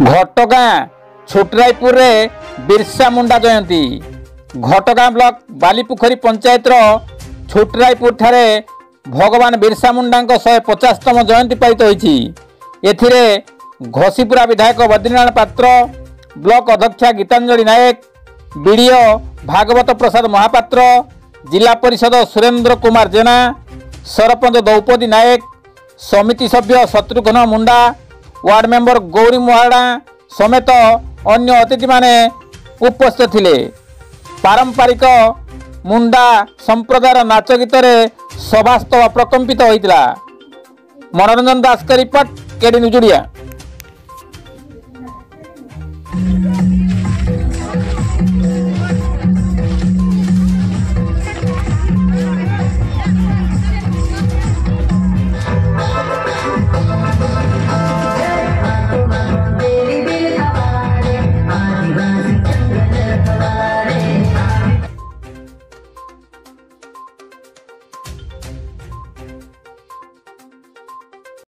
घटगाँ छोटरायपुर रे बिरसा मुंडा जयंती। घटगाँ ब्लॉक बालीपुखरी पंचायत छोटरायपुर ठारे भगवान बिरसा मुंडा 150तम जयंती पालित होईछि। एथिरे घोसीपुरा विधायक बद्रीनारायण पात्र, ब्लॉक अध्यक्षा गीतांजलि नायक, बीडीओ भागवत प्रसाद महापात्र, जिला परिषद सुरेंद्र कुमार जेना, सरपंच द्रौपदी नायक, समिति सभ्य शत्रुघ्न मुंडा, वार्ड मेंबर गौरी महाड़ा समेत अन्य अतिथि माने उपस्थित थिले। पारंपरिक मुंडा संप्रदायर नाच गीत सभास्थल प्रकंपित होइतिला। मनोरंजन दास का रिपोर्ट, केडी न्यूज ओडिया।